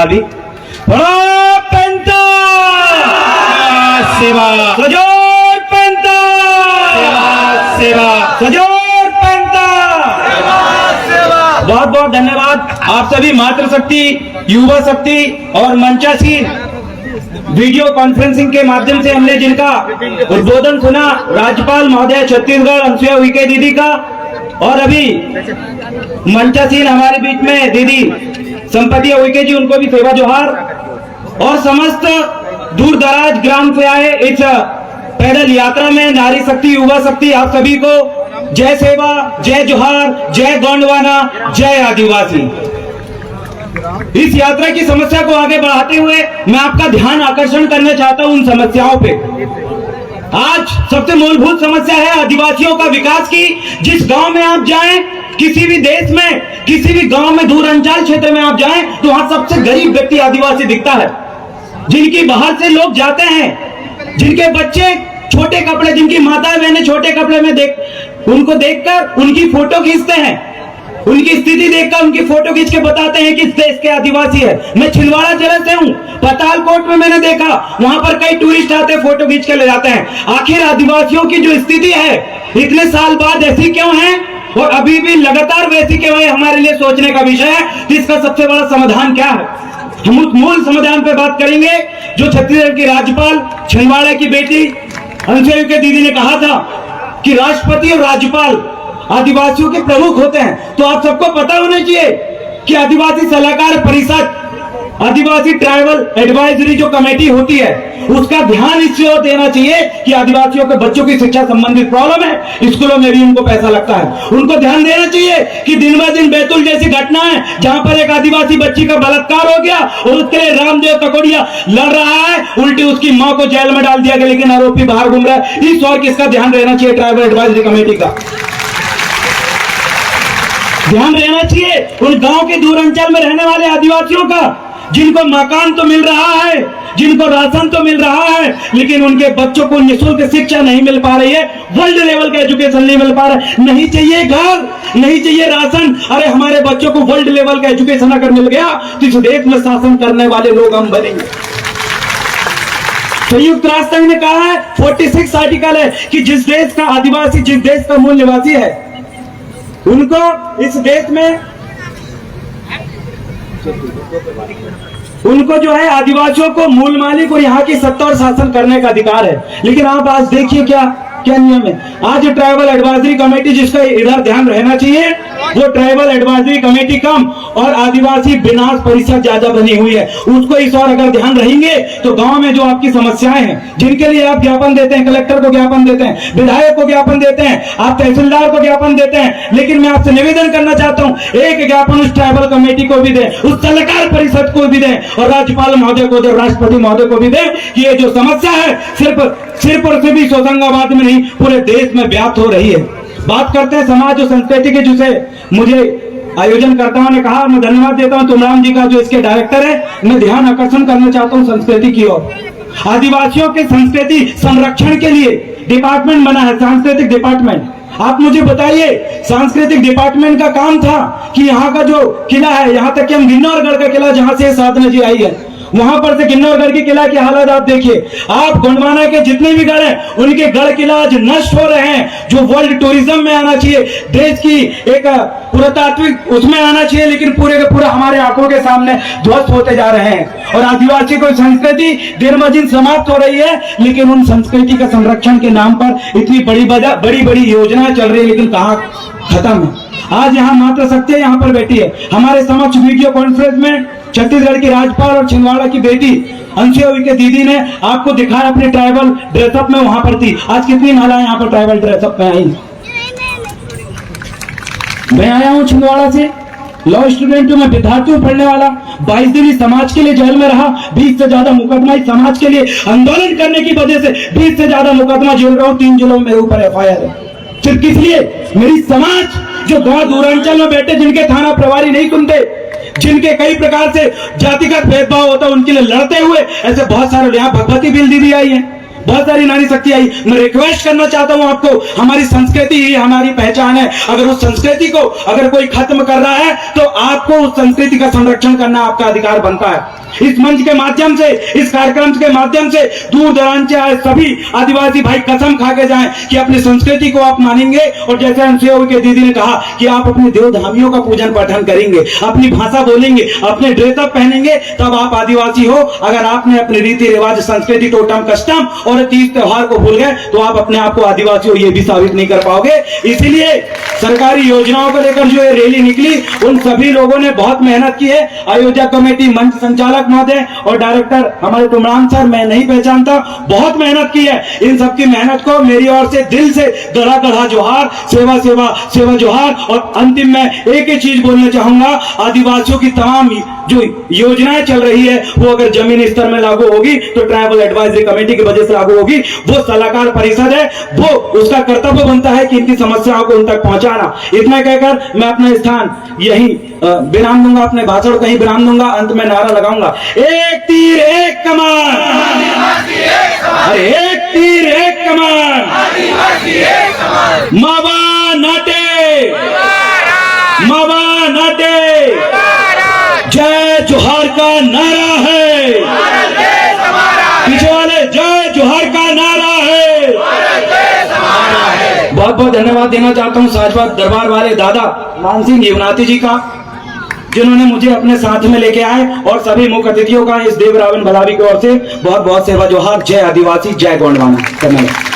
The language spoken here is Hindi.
का भी सेवा सजोर पेंता सेवा सजोर पेंता। बहुत बहुत धन्यवाद आप सभी मातृशक्ति, युवा शक्ति और मंचासीन वीडियो कॉन्फ्रेंसिंग के माध्यम से हमने जिनका उद्बोधन सुना, राज्यपाल महोदय छत्तीसगढ़ अनुसुईया उइके दीदी का, और अभी मंचासीन हमारे बीच में दीदी संपत्ति उइके जी, उनको भी सेवा जोहार। और समस्त दूर दराज ग्राम से आए इस पैदल यात्रा में नारी शक्ति, युवा शक्ति, आप सभी को जय सेवा, जय जोहार, जय गोंडवाना, जय आदिवासी। इस यात्रा की समस्या को आगे बढ़ाते हुए मैं आपका ध्यान आकर्षण करना चाहता हूं उन समस्याओं पे। आज सबसे मूलभूत समस्या है आदिवासियों का विकास की। जिस गांव में आप जाएं, किसी भी देश में, किसी भी गांव में, दूर अंचल क्षेत्र में आप जाएं तो वहां सबसे गरीब व्यक्ति आदिवासी दिखता है, जिनकी बाहर से लोग जाते हैं, जिनके बच्चे छोटे कपड़े, जिनकी माताएं बहनें छोटे कपड़े में उनको देखकर उनकी फोटो खींचते हैं, उनकी स्थिति देखकर उनकी फोटो खींच के बताते हैं कि इस देश के आदिवासी है। मैं छिंदवाड़ा जिले से हूं, पतालकोट में मैंने देखा, वहां पर कई टूरिस्ट आते हैं, फोटो खींच के ले जाते हैं। आखिर आदिवासियों की जो स्थिति है इतने साल बाद ऐसी क्यों है और अभी भी लगातार वैसी क्यों है, हमारे लिए सोचने का विषय है कि इसका सबसे बड़ा समाधान क्या है। हम उस मूल समाधान पे बात करेंगे जो छत्तीसगढ़ की राज्यपाल छिंदवाड़ा की बेटी अनुसुईया उइके दीदी ने कहा था कि राष्ट्रपति और राज्यपाल आदिवासियों के प्रमुख होते हैं। तो आप सबको पता होना चाहिए कि आदिवासी सलाहकार परिषद, आदिवासी ट्राइबल एडवाइजरी जो कमेटी होती है, उसका ध्यान इस ओर देना चाहिए कि आदिवासियों के बच्चों की शिक्षा संबंधित प्रॉब्लम है, स्कूलों में भी उनको पैसा लगता है। उनको ध्यान देना चाहिए कि दिन ब दिन बैतूल जैसी घटना है जहां पर एक आदिवासी बच्ची का बलात्कार हो गया और उसके लिए रामदेव ककोड़िया लड़ रहा है, उल्टी उसकी मां को जेल में डाल दिया गया, लेकिन आरोपी बाहर घूम रहा है। इस ओर किसका ध्यान रहना चाहिए? ट्राइबल एडवाइजरी कमेटी का ध्यान रहना चाहिए। उन गांव के दूर अंचल में रहने वाले आदिवासियों का, जिनको मकान तो मिल रहा है, जिनको राशन तो मिल रहा है, लेकिन उनके बच्चों को निःशुल्क शिक्षा नहीं मिल पा रही है, वर्ल्ड लेवल का एजुकेशन नहीं मिल पा रहा है। नहीं चाहिए घर, नहीं चाहिए राशन, अरे हमारे बच्चों को वर्ल्ड लेवल का एजुकेशन अगर मिल गया तो इस देश में शासन करने वाले लोग हम बनेंगे। संयुक्त राष्ट्र संघ ने कहा है, 46 आर्टिकल है कि जिस देश का आदिवासी, जिस देश का मूल निवासी है, उनको इस देश में, उनको जो है आदिवासियों को मूल मालिक और यहाँ की सत्ता और शासन करने का अधिकार है। लेकिन आप आज देखिए क्या क्या नियम है। आज ट्राइबल एडवाइजरी कमेटी, जिसका इधर ध्यान रहना चाहिए, वो ट्राइबल एडवाइजरी कमेटी कम और आदिवासी विनाश परिषद ज्यादा बनी हुई है। उसको इस और अगर ध्यान रहेंगे तो गांव में जो आपकी समस्याएं हैं, जिनके लिए आप ज्ञापन देते हैं, कलेक्टर को ज्ञापन देते हैं, विधायक को ज्ञापन देते हैं, आप तहसीलदार को ज्ञापन देते हैं, लेकिन मैं आपसे निवेदन करना चाहता हूं, एक ज्ञापन उस ट्राइबल कमेटी को भी दें, उस सलाहकार परिषद को भी दें और राज्यपाल महोदय को दें, राष्ट्रपति महोदय को भी दें कि ये जो समस्या है सिर्फ और सिर्फ इस होशंगाबाद में नहीं, पूरे देश में व्याप्त हो रही है। बात करते हैं समाज और संस्कृति के, जिसे मुझे आयोजनकर्ताओं ने कहा, मैं धन्यवाद देता हूं तुमराम जी का जो इसके डायरेक्टर है। मैं ध्यान आकर्षण करना चाहता हूं संस्कृति की ओर। आदिवासियों के संस्कृति संरक्षण के लिए डिपार्टमेंट बना है, सांस्कृतिक डिपार्टमेंट। आप मुझे बताइए, सांस्कृतिक डिपार्टमेंट का काम था कि यहाँ का जो किला है, यहाँ तक कि हम गिन्नौरगढ़ का किला जहाँ से साधना जी आई है, वहां पर से किन्नौरगढ़ के किला की हालत आप देखिए। आप गोंडवाना के जितने भी गढ़ हैं, उनके गढ़ किला आज नष्ट हो रहे हैं, जो वर्ल्ड टूरिज्म में आना चाहिए, देश की एक पुरातात्विक उसमें आना चाहिए, लेकिन पूरे के पूरा हमारे आंखों के सामने ध्वस्त होते जा रहे हैं। और आदिवासी को संस्कृति दिन ब दिन समाप्त हो रही है, लेकिन उन संस्कृति का संरक्षण के नाम पर इतनी बड़ी बड़ी योजनाएं चल रही है, लेकिन कहाँ खत्म है। आज यहाँ मात्र शक्ति यहाँ पर बैठी है, हमारे समक्ष वीडियो कॉन्फ्रेंस में छत्तीसगढ़ की राज्यपाल और छिंदवाड़ा की बेटी अनुसुईया उइके दीदी ने आपको दिखाया अपने ट्राइबल ड्रेसअप में, वहां पर थी। आज कितनी महिलाएं यहाँ पर ट्राइबल ड्रेसअप में आई। मैं आया हूँ छिंदवाड़ा से, लॉ स्टूडेंट हूँ, मैं विद्यार्थी हूँ पढ़ने वाला। 22 दिन समाज के लिए जेल में रहा, 20 से ज्यादा मुकदमा इस समाज के लिए आंदोलन करने की वजह से 20 से ज्यादा मुकदमा झेल रहा हूँ। 3 जिलों में मेरे ऊपर FIR है। सिर्फ किस लिए? मेरी समाज जो गांव दूरांचल में बैठे, जिनके थाना प्रभारी नहीं सुनते, जिनके कई प्रकार से जातिगत भेदभाव होता है, उनके लिए लड़ते हुए ऐसे बहुत सारे, यहाँ भगवती बिल दीदी आई है, बहुत सारी नारी शक्ति आई। मैं रिक्वेस्ट करना चाहता हूं आपको, हमारी संस्कृति ही हमारी पहचान है। अगर उस संस्कृति को अगर कोई खत्म कर रहा है तो आपको उस संस्कृति का संरक्षण करना आपका अधिकार बनता है। इस मंच के माध्यम से, इस कार्यक्रम के माध्यम से दूर दराज से आए सभी आदिवासी भाई कसम खा के जाएं कि अपनी संस्कृति को आप मानेंगे, और जैसे एनसीओ के दीदी ने कहा कि आप अपने देवधामियों का पूजन पाठन करेंगे, अपनी भाषा बोलेंगे, अपने ड्रेसअप पहनेंगे, तब आप आदिवासी हो। अगर आपने अपने रीति रिवाज, संस्कृति, टोटम कस्टम और तीज त्योहार को भूल गए तो आप अपने आप को आदिवासी हो ये भी साबित नहीं कर पाओगे। इसीलिए सरकारी योजनाओं को लेकर जो ये रैली निकली, उन सभी लोगों ने बहुत मेहनत की है। आयोजक कमेटी, मंच संचालक महोदय और डायरेक्टर हमारे तुमराम सर, मैं नहीं पहचानता, बहुत मेहनत की है। इन सबकी मेहनत को मेरी ओर से दिल से गड़ा गड़ा जोहार, सेवा सेवा सेवा जोहार। और अंतिम में एक ही चीज बोलना चाहूंगा, आदिवासियों की तमाम जो योजनाएं चल रही है वो अगर जमीनी स्तर में लागू होगी तो ट्राइबल एडवाइजरी कमेटी की वजह से लागू होगी। वो सलाहकार परिषद है, वो उसका कर्तव्य बनता है कि इनकी समस्याओं को उन तक पहुंचाना। इतना कहकर मैं अपना स्थान यही विराम दूंगा, अपने भाषण कहीं विराम दूंगा। अंत में नारा लगाऊंगा, एक तीर एक कमान, अरे एक तीर एक कमान, मावा नाटे, मावा नाटे, जय जोहार का नारा है, पीछे वाले जय जोहार का नारा है। बहुत बहुत धन्यवाद देना चाहता हूँ साजबाग दरबार वाले दादा मान सिंह युवनाथी जी का, जिन्होंने मुझे अपने साथ में लेके आए, और सभी मुख्य अतिथियों का इस देव रावण भलावी की ओर से बहुत बहुत सेवा जोहार। जय आदिवासी, जय गोंडवाना। धन्यवाद।